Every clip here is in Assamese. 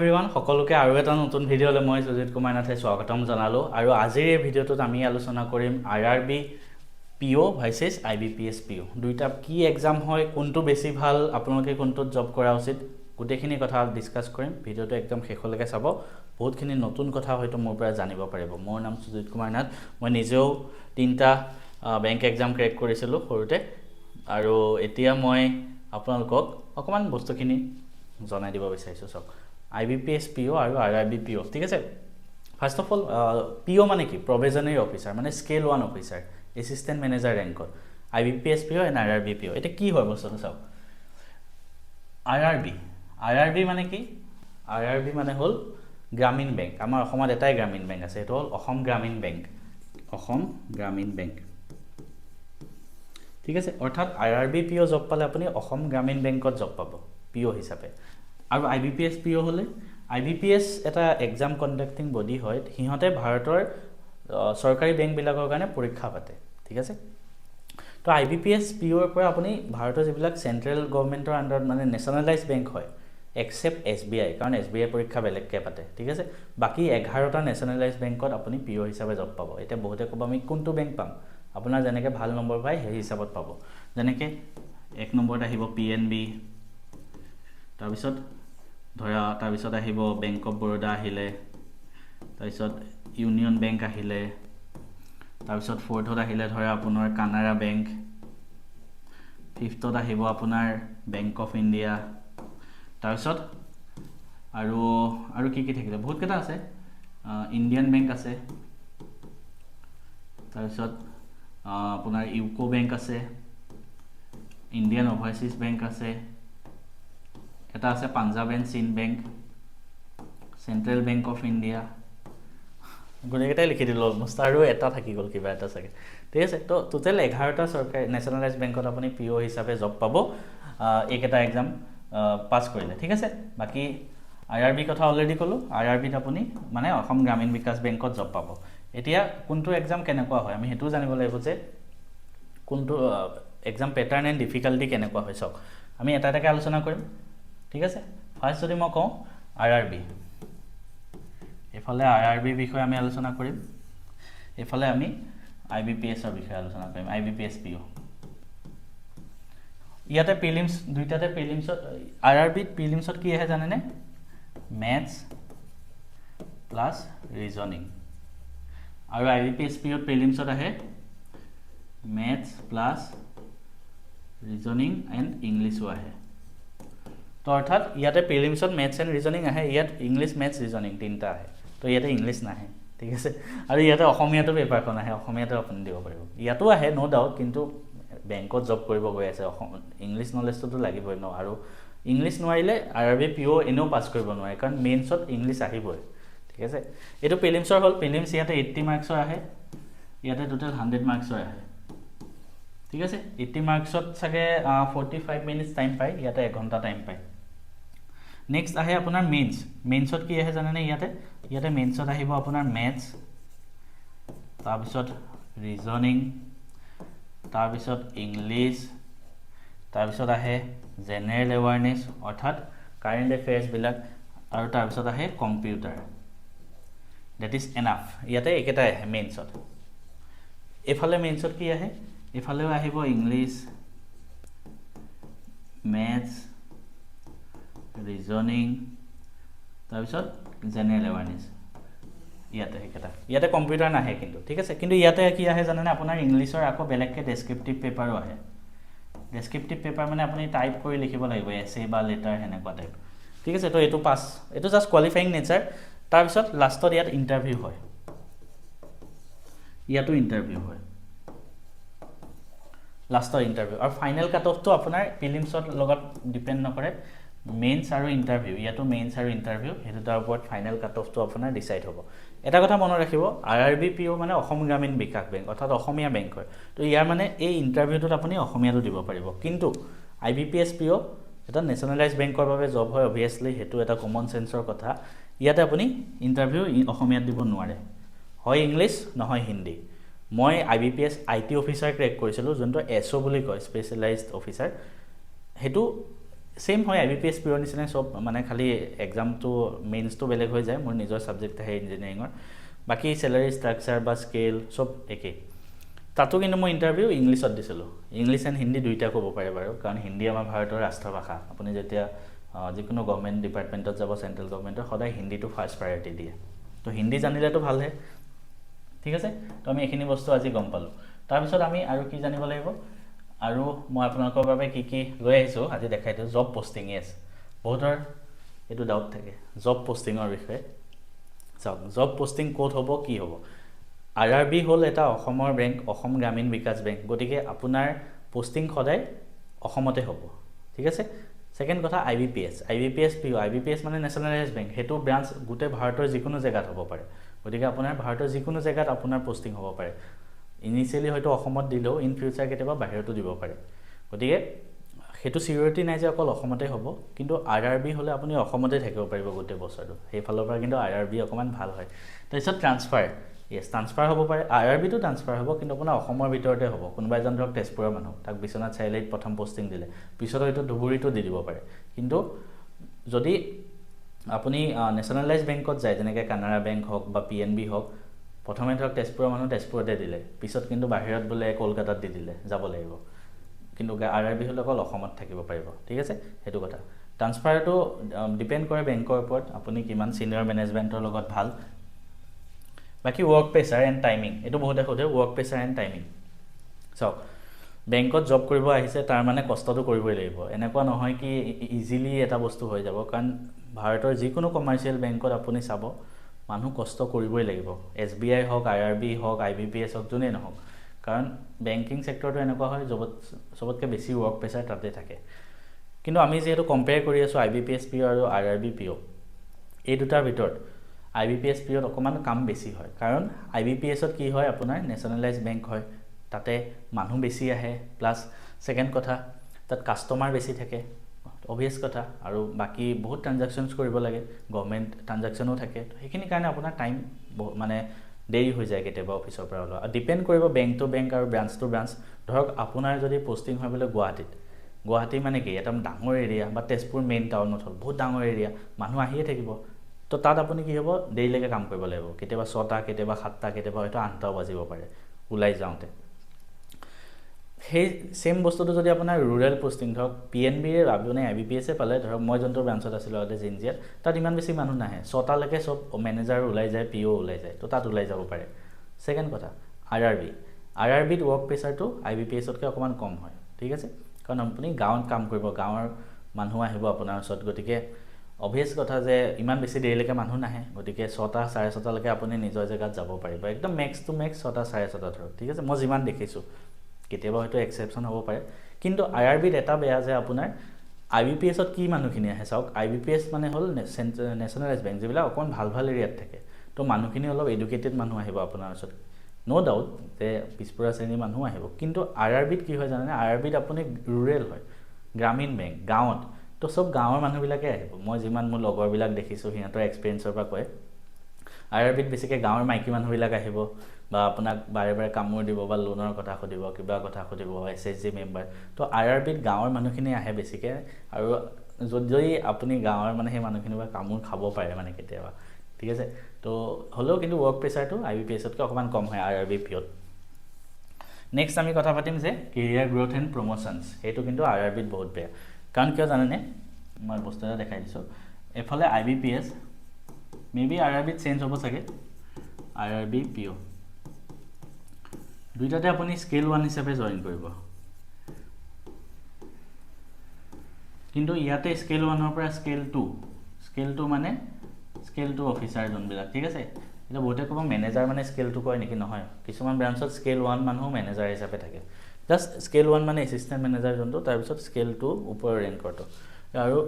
এভৰিৱান সকলোকে আৰু এটা নতুন ভিডিঅ'লৈ মই সুজিত কুমাৰ নাথে স্বাগতম জনালোঁ আৰু আজিৰ এই ভিডিঅ'টোত আমি আলোচনা কৰিম RRB PO versus IBPS PO দুইটা কি এক্সাম হয় কোনটো বেছি ভাল আপোনালোকে কোনটোত জব কৰা উচিত গোটেইখিনি কথা ডিসকাস কৰিম ভিডিঅ'টো একদম শেষলৈকে চাব বহুতখিনি নতুন কথা হয়তো মোৰ পৰা জানিব পাৰিব মোৰ নাম সুজিত কুমাৰ নাথ মই নিজেও তিনটা বেংক এক্সাম ক্ৰেক কৰিছিলোঁ সৰুতে আৰু এতিয়া মই আপোনালোকক অকমান বস্তুখিনি জনাই দিব বিচাৰিছোঁ সব IBPS PO আৰু RRB PO ঠিক আছে ফাৰ্স্ট অফ অল PO মানে কি প্ৰভিজনাৰী অফিচাৰ মানে স্কেল 1 অফিচাৰ এসিস্ট্যান্ট ম্যানেজাৰ ৰেংকত IBPS PO and RRB PO এটা কি হয় বস্তুটো চাওক RRB মানে কি RRB মানে হল গ্ৰামীণ বেংক আমাৰ অসমত এটাই গ্ৰামীণ বেংক আছে এটা হল অসম গ্ৰামীণ বেংক ঠিক আছে অৰ্থাৎ RRB PO জব পালে আপুনি অসম গ্ৰামীণ বেংকত জব পাব PO হিচাপে আৰু IBPS PO হলে IBPS এটা এক্সাম কন্ডাক্টিং বডি হয় হিহতে ভাৰতৰ সৰকাৰি বেংক বিলাকৰ কাৰণে পৰীক্ষা পাতে ঠিক আছে তো IBPS PO ৰ পৰা আপুনি ভাৰতৰ যিবিলাক সেন্ট্ৰেল গভৰ্নমেন্টৰ আন্ডাৰত মানে নেশনালাইজ বেংক হয় এক্সেপ্ট SBI কাৰণ SBI পৰীক্ষা বেলেগকে পাতে ঠিক আছে বাকি 11টা নেশনালাইজ বেংকত আপুনি PO হিচাপে জব পাব এটা বহুতে কব আমি কোনটো বেংক পাম আপোনাৰ জেনেকে ভাল নম্বৰ পায় সেই হিচাপত পাব জেনেকে এক নম্বৰত আহিব PNB তাৰপিছত আহিব বেংক অফ বৰোদা আহিলে তাৰপিছত ইউনিয়ন বেংক আহিলে তাৰপিছত ফৰ্থত আহিলে ধৰা আপোনাৰ কানাড়া বেংক ফিফথত আহিব আপোনাৰ বেংক অফ ইণ্ডিয়া তাৰপিছত আৰু কি থাকিলে বহুত কেটা আছে ইণ্ডিয়ান বেংক আছে তাৰপিছত আপোনাৰ ইউকো বেংক আছে ইণ্ডিয়ান ওভাৰসিজ বেংক আছে এটা আছে Punjab and Sind bank central bank of India গুণেকেটাই লিখি দিলো অলমোস্ট আৰু এটা থাকি গল কিবা এটা চাগে ঠিক আছে তো টোটাল 11টা সৰকাৰি নেশনালাইজ বেংকত আপুনি PO হিচাপে জব পাব এইকেটা এক্সাম পাস কৰিলে ঠিক আছে বাকি RRB কথা অলৰেডি কলো RRB ত আপুনি মানে অসম গ্ৰামীণ বিকাশ বেংকত জব পাব এতিয়া কোনটো এক্সাম কেনেকুৱা হয় আমি হেতু জানিব লাগিব যে কোনটো এক্সাম প্যাটাৰ্ন এণ্ড ডিফিকাল্টি কেনেকুৱা হয় সক আমি এটা এটাকে আলোচনা কৰিম ঠিক আছে ফাৰ্স্ট যদি মই কওঁ RRB এফালে RRB বিষয়ে আমি আলোচনা কৰিম এফালে আমি IBPS ৰ বিষয়ে আলোচনা কৰিম IBPS PO ইয়াতে প্ৰিলিমছ দুইটাতে প্ৰিলিমছত RRB প্ৰিলিমছত কি আহে জানেনে ম্যাথছ প্লাস ৰিজনিং আৰু IBPS PO প্ৰিলিমছত আহে ম্যাথছ প্লাস ৰিজনিং এণ্ড ইংলিশো আহে তো অৰ্থাৎ ইয়াতে প্ৰিলিমছত ম্যাথছ এণ্ড ৰিজনিং আহে ইয়াত ইংলিশ ম্যাথছ ৰিজনিং তিনটা আহে তো ইয়াতে ইংলিশ নাহে ঠিক আছে আৰু ইয়াতে অসমীয়াটো পেপাৰখন আহে অসমীয়াটো আপুনি দিব পাৰিব ইয়াতো আহে নো ডাউট কিন্তু বেংকত জব কৰিব গৈ আছে ইংলিশ নলেজটো লাগিবই ন আৰু ইংলিশ নোৱাৰিলে RRB PO এনেও পাস কৰিব নোৱাৰে কাৰণ মেইনছত ইংলিশ আহিবই ঠিক আছে এটো প্ৰিলিমছৰ হল প্ৰিলিমছ ইয়াতে 80 মাৰ্কছৰ আহে ইয়াতে টোটাল 100 মাৰ্কছৰ আহে ঠিক আছে 80 মাৰ্কছত সাগে 45 মিনিটস টাইম পায় ইয়াতে 1 ঘন্টা টাইম পায় নেক্সট আহে আপোনাৰ মেইনছত কি আহে জানেনে ইয়াতে মেইনছত আহিব আপোনাৰ ম্যাথছ তাৰপিছত ৰিজনিং তাৰপিছত ইংলিশ তাৰপিছত আহে জেনাৰেল এৱাৰনেছ অৰ্থাৎ কাৰেন্ট এফেয়াৰ্স বিলাক আৰু তাৰপিছত আহে কম্পিউটাৰ that is enough ইয়াতে একেটা আহে মেইনছত এফালে মেইনছত কি আহে এফালেও আহিব ইংলিশ ম্যাথছ ৰিজনিং তাৰপিছত জেনাৰেল এৱাৰনেছ ইয়াতে কম্পিউটাৰ নাহে কিন্তু ঠিক আছে কিন্তু ইয়াতে কি আহে জানেনে আপোনাৰ ইংলিশৰ আকৌ বেলেগকে ডেসক্ৰিপটিভ পেপাৰো আহে ডেসক্ৰিপটিভ পেপাৰ মানে আপুনি টাইপ কৰি লিখিব লাগিব এছে বা লেটাৰ হেনেকুৱা টাইপ ঠিক আছে তো এটো পাস এটো জাস্ট কোৱালিফাইং নেচাৰ তাৰপিছত লাষ্টত ইয়াত ইন্টাৰভিউ হয় ইয়াতো ইন্টাৰভিউ হয় লাষ্টৰ ইন্টাৰভিউ আৰু ফাইনেল কাট অফ তো আপোনাৰ প্ৰিলিমছৰ লগত ডিপেন্ড নকৰে মেইনছ আৰু ইন্টাৰভিউ ইয়াতো মেইনছ আৰু ইন্টাৰভিউ হেতু তাৰ ওপৰত ফাইনেল কাট অফ তো আপোনাৰ ডিসাইড হ'ব এটা কথা মনত ৰাখিব RRB PO মানে অসম গ্ৰামীণ বিকাশ বেংক অৰ্থাৎ অসমীয়া বেংক হয় তো ইয়াৰ মানে এই ইন্টাৰভিউটোত আপুনি অসমীয়াটো দিব পাৰিব কিন্তু IBPS PO এটা নেশনালাইজ বেংকৰ বাবে জব হয় অবিয়াসলি হেতু এটা কমন সেন্সৰ কথা ইয়াতে আপুনি ইন্টাৰভিউ অসমীয়াত দিব নোৱাৰে হয় ইংলিশ নহয় হিন্দী মই IBPS IT অফিচাৰ ক্ৰেক কৰিছিলো যোনটো SO বুলি কয় স্পেশালাইজড অফিচাৰ হেতু সেম হয় IBPS PO নিচিনা সব মানে খালি এক্সামটো মেইনছটো বেলেগ হৈ যায় মোৰ নিজৰ সাবজেক্ট আছে ইঞ্জিনিয়াৰিঙৰ বাকি স্যালাৰি স্ট্ৰাকচাৰ বা স্কেল সব একে তাতো কিন্তু মই ইন্টাৰভিউ ইংলিছত দিছিলো ইংলিশ এণ্ড হিন্দী দুইটা ক'ব পাৰে বাৰু কাৰণ হিন্দী আমাৰ ভাৰতৰ ৰাষ্ট্ৰীয় ভাষা আপুনি যেতিয়া যিকোনো গভৰ্নমেণ্ট ডিপাৰ্টমেণ্টত যাব সেন্ট্ৰেল গভৰ্নমেণ্টৰ সদায় হিন্দীটো ফাৰ্ষ্ট প্ৰায়োৰিটি দিয়ে তো হিন্দী জানিলেতো ভাল হে ঠিক আছে তো আমি এখিনি বস্তু আজি গম পালো তাৰ পিছত আমি আৰু কি জানিব লাগিব আৰু মই আপোনালোকৰ বাবে কি লৈ আহিছো আজি দেখাই দিও জব পোষ্টিং এস বহুতৰ এটো ডাউট থাকে জব পোষ্টিংৰ বিষয়ে চাওক জব পোষ্টিং কোড হ'ব কি হ'ব RRB হল এটা অসমৰ বেংক অসম গ্ৰামীণ বিকাশ বেংক গতিকে আপোনাৰ পোষ্টিং সদায় অসমতে হ'ব ঠিক আছে সেকেন্ড কথা IBPS PO IBPS মানে নেশনালাইজড বেংক হেতু ব্ৰাঞ্চ গুটে ভাৰতৰ যিকোনো জায়গাত হ'ব পাৰে গতিকে আপোনাৰ ভাৰতৰ যিকোনো জায়গাত আপোনাৰ পোষ্টিং হ'ব পাৰে ইনিশিয়ালি হয়তো অসমত দিলেও ইন ফিউচাৰ কেতিয়াবা বাহিৰতো দিব পাৰে গতিকে হেতু সিকিউৰিটি নাই যে অকল অসমতে হ'ব কিন্তু RRB হলে আপুনি অসমতে থাকিব পাৰিব গোটে বছৰটো সেই ফালৰ পৰা কিন্তু RRB অকমান ভাল হয় তাৰপিছত ট্ৰান্সফাৰ yes ট্ৰান্সফাৰ হ'ব পাৰে RRB তো ট্ৰান্সফাৰ হ'ব কিন্তু আপোনাৰ অসমৰ ভিতৰতে হ'ব কোনোবা এজন ধৰক তেজপুৰৰ মানুহ তাক বিশ্বনাথ চাৰিআলিত প্ৰথম পোষ্টিং দিলে পিছত হয়তো ধুবুৰীটো দি দিব পাৰে কিন্তু যদি আপুনি নেশনালাইজড বেংকত যায় যেনেকৈ কানাড়া বেংক হওক বা PNB হওক প্ৰথমে ধৰক তেজপুৰৰ মানুহ তেজপুৰতে দিলে পিছত কিন্তু বাহিৰত বোলে কলকাতাত দি দিলে যাব লাগিব কিন্তু RRB হলে অকল অসমত থাকিব পাৰিব ঠিক আছে হেতু কথা ট্ৰান্সফাৰটো ডিপেন্ড কৰে বেংকৰ ওপৰত আপুনি কিমান সিনিয়ৰ মেনেজমেন্টৰ লগত ভাল বাকি ওয়ার্ক প্রেসার এন্ড টাইমিং এটো বহুতে খোজে work pressure and timing so বেংকত জব কৰিব আহিছে তাৰ মানে কষ্টটো কৰিবই লাগিব এনেকুৱা নহয় কি ইজিলি এটা বস্তু হৈ যাব কাৰণ ভাৰতৰ যিকোনো কমাৰ্শিয়াল বেংকত আপুনি চাব মানুহ কষ্ট কৰিবই লাগিব SBI হওক RRB হওক IBPS হওক জুনে নহওক কাৰণ বেংকিং সেক্টৰটো এনেকুৱা হয় সবতকে বেছি ওয়াৰ্ক প্ৰেসাৰ তাতে থাকে কিন্তু আমি যেহেতু কম্পেয়াৰ কৰি আছো IBPS PO আৰু RRB PO এই দুটাৰ ভিতৰত IBPS PO অকমান কাম বেছি হয় কাৰণ IBPS ত কি হয় আপোনাৰ নেশনালাইজড বেংক হয় তাতে মানুহ বেছি আহে প্লাস সেকেন্ড কথা তাত কাস্টমাৰ বেছি থাকে অবিয়াস কথা আৰু বাকি বহুত ট্ৰানজাকশনস কৰিব লাগে গভৰ্নমেন্ট ট্ৰানজাকশনও থাকে সেইখিনি কাৰণে আপোনাৰ টাইম মানে দেৰি হৈ যায় কেতিয়াবা অফিসৰ পৰা ওলোৱা আৰু ডিপেন্ড কৰিব বেংক টু বেংক আৰু ব্ৰাঞ্চ টু ব্ৰাঞ্চ ধৰক আপোনাৰ যদি পোষ্টিং হয় বলে গুৱাহাটী মানে কি এটা ডাঙৰ এৰিয়া বা তেজপুৰ মেইন টাউনত হ'ল বহুত ডাঙৰ এৰিয়া মানুহ আহিয়ে থাকিব তো তাত আপুনি কি হ'ব দেৰিলৈকে কাম কৰিব লাগিব কেতিয়াবা 6টা কেতিয়াবা 7টা কেতিয়াবা হয়তো 8টা বাজিব পাৰে উলাই যাওঁতে সেই সেম বস্তুটো যদি আপোনাৰ ৰুৰাল পোষ্টিং ধৰক PNB ৰ আপুনি IBPS এ পালে ধৰক মই যন্ত্ৰ ব্ৰাঞ্চত আছিল আগতে জিনজিয়াত তাত ইমান বেছি মানুহ নাহে 6টা লৈকে সব মেনেজাৰ উলাই যায় PO উলাই যায় তো তাত উলাই যাব পাৰে সেকেন্ড কথা RRB ত ওয়াৰ্ক প্ৰেসাৰটো IBPS তকৈ অকমান কম হয় ঠিক আছে কাৰণ আপুনি গাঁৱত কাম কৰিব গাঁৱৰ মানুহ আহিব আপোনাৰ ওচৰত গতিকে অবিয়াস কথা যে ইমান বেছি দেৰিলৈকে মানুহ নাহে গতিকে 6টা 6:30 লৈকে আপুনি নিজৰ জায়গাত যাব পাৰিব একদম ম্যাক্স টু ম্যাক্স 6টা 6:30 ধৰক ঠিক আছে মই যিমান দেখিছো কেতিয়াবা হয়তো এক্সেপশন হ'ব পাৰে কিন্তু RRB ত এটা বেয়া যে আপোনাৰ IBPS ত কি মানুহখিনি আহে চাওক IBPS মানে হল নেশনালাইজড বেংক যিবিলাক অকন ভাল এৰিয়াত থাকে তো মানুহখিনি অলপ এডুকেটেড মানুহ আহিব আপোনাৰ ওচৰত নো ডাউট যে পিছপৰা শ্ৰেণীৰ মানুহ আহিব কিন্তু RRB ত কি হয় জানেনে RRB ত আপুনি ৰুৰেল হয় গ্ৰামীণ বেংক গাঁৱত তো সব গাঁৱৰ মানুহবিলাকে আহিব মই যিমান মোৰ লগৰবিলাক দেখিছো হিহঁতৰ এক্সপেৰিয়েন্সৰ পৰা কয় RRB ত বেছিকৈ গাঁৱৰ মাইকী মানুহবিলাক আহিব বা আপোনাক বাৰে কামুৰ দিব বা লোনৰ কথা খুদিব কিবা কথা খুদিব SSG মেম্বাৰ তো RRB ত গাঁৱৰ মানুহখিনি আহে বেছিকৈ আৰু যদি আপুনি গাঁৱৰ মানে সেই মানুহখিনি বা কামুৰ খাব পাৰে মানে কেতিয়াবা ঠিক আছে তো হলো কিন্তু ওয়ার্ক প্রেসারটো IBPS তকৈ অকমান কম হয় RRB PO নেক্সট আমি কথা পাতিম যে কেৰিয়াৰ গ্ৰোথ এণ্ড প্ৰমোশনস এটো কিন্তু RRB ত বহুত বেয়া কাৰণ কিয় জানেনে মই বস্তুটা দেখাই দিছো এফালে IBPS মেবি RRB ত চেঞ্জ হ'ব চাগে RRB PO দুইটাতে আপুনি স্কেল 1 হিচাপে জয়েন কৰিব কিন্তু ইয়াতে স্কেল 1 ৰ পৰা স্কেল 2 মানে স্কেল 2 অফিচাৰ জনবিলাক ঠিক আছে এটা বহুতে ক'ব মেনেজাৰ মানে স্কেল 2 কয় নেকি নহয় কিছুমান ব্ৰাঞ্চত স্কেল 1 মানুহ মেনেজাৰ হিচাপে থাকে জাস্ট স্কেল 1 মানে এসিস্ট্যান্ট মেনেজাৰ জনটো তাৰ পিছত স্কেল 2 ওপৰৰ ৰেংকৰটো আৰু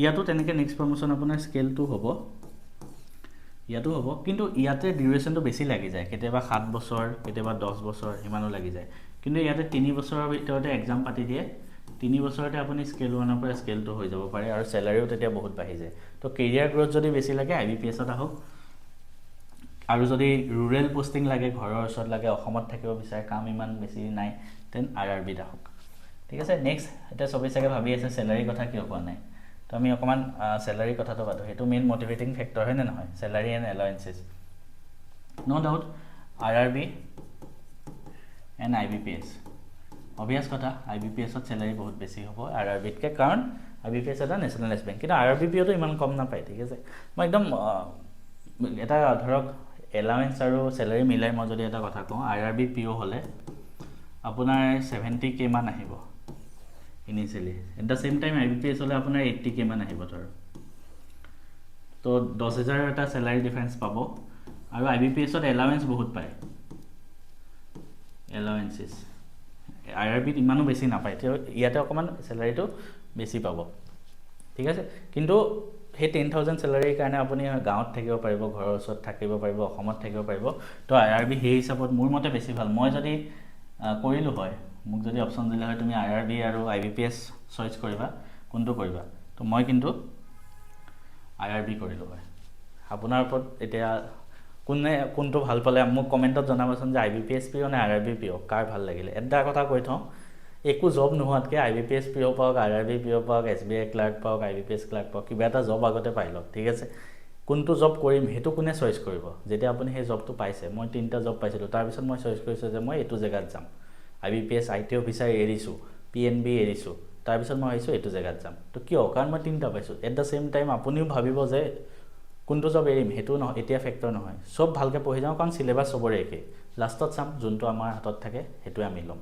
ইয়াতো তেনেকৈ নেক্সট প্ৰমোশন আপোনাৰ স্কেল 2 হ'ব ইয়াতো হ'ব কিন্তু ইয়াতে ডিউৰেচনটো বেছি লাগি যায় কেতিয়াবা 7 বছৰ কেতিয়াবা 10 বছৰ ইমানো লাগি যায় কিন্তু ইয়াতে 3 বছৰৰ ভিতৰতে এক্সাম পাতি দিয়ে 3 বছৰতে আপুনি স্কেল 1 ৰ পৰা স্কেল 2 হৈ যাব পাৰে আৰু স্যালাৰিও তেতিয়া বহুত বাঢ়ি যায় তো কেৰিয়াৰ গ্ৰোথ যদি বেছি লাগে IBPS ত আহক আৰু যদি ৰুৰেল পোষ্টিং লাগে ঘৰৰ ওচৰত লাগে অসমত থাকিব বিচাৰে কাম ইমান বেছি নাই তেন RRB ত আহক ঠিক আছে নেক্সট এতিয়া সবেই চাগে ভাবি আছে স্যালাৰি কথা কিয় কোৱা নাই তো আমি অকমান স্যালাৰি কথাটো পাতো হেতু মেইন মোটিভেটিং ফ্যাক্টৰ হয় না নহয় salary and allowances no doubt RRB and IBPS obvious কথা IBPS ত স্যালাৰি বহুত বেছি হ'ব RRB কে কাৰণ IBPS এটা ন্যাশনালাইজ বেংক কিন্তু RRB PO তো ইমান কম না পায় ঠিক আছে মই একদম এটা ধৰক এলাউন্স আৰু স্যালাৰি মিলাই মই যদি এটা কথা কওঁ RRB PO হলে আপোনাৰ 70k মান আহিব initially at da same time IBPS হলে আপোনাৰ 80k মান আহিব ধৰ তো 10000 এটা স্যালাৰি ডিফাৰেন্স পাব আৰু IBPS ত এলাউন্স বহুত পায় allowances RRB ইমানো বেছি নাপায় তো ইয়াতে অকমান স্যালাৰিটো বেছি পাব ঠিক আছে কিন্তু হে 10000 স্যালাৰিৰ কাৰণে আপুনি গাঁৱত থাকিব পাৰিব ঘৰৰ ওচৰত থাকিব পাৰিব অসমত থাকিব পাৰিব তো RRB হে হিচাপত মোৰ মতে বেছি ভাল মই যদি কৰিলো হয় মোক যদি অপচন দিলে হয় তুমি RRB আৰু IBPS চয়েস কৰিবা কোনটো কৰিবা তো মই কিন্তু RRB কৰিলো হয় আপোনাৰ ওপৰত এতিয়া কোনটো ভাল পালে মোক কমেন্টত জনাবচোন যে IBPS PO নে RRB PO কাৰ ভাল লাগিলে এটা কথা কৈ থওঁ একো জব নোহোৱাতকে IBPS PO পাওক RRB PO পাওক SBI ক্লাৰ্ক পাওক IBPS ক্লাৰ্ক পাওক কিবা এটা জব আগতে পাই লওক ঠিক আছে কোনটো জব কৰিম হেতু কোনে চয়েস কৰিব যেতিয়া আপুনি সেই জবটো পাইছে মই তিনটা জব পাইছিলো তাৰ পিছত মই চয়েস কৰিছো যে মই এটো জেগাত যাম IBPS IT অফিচাৰ এৰিছো PNB এৰিছো তাৰ পিছত মই আহিছো এটো জেগাত যাম তো কিয় কাৰণ মই তিনটা পাইছো এট দা সেম টাইম আপুনিও ভাবিব যে কোনটো জব এৰিম হেতু নহয় এতিয়া ফ্যাক্টৰ নহয় সব ভালকে পঢ়ি যাও কাৰণ সিলেবাস সবৰে একে লাষ্টত চাম যোনটো আমাৰ হাতত থাকে হেতু আমি লম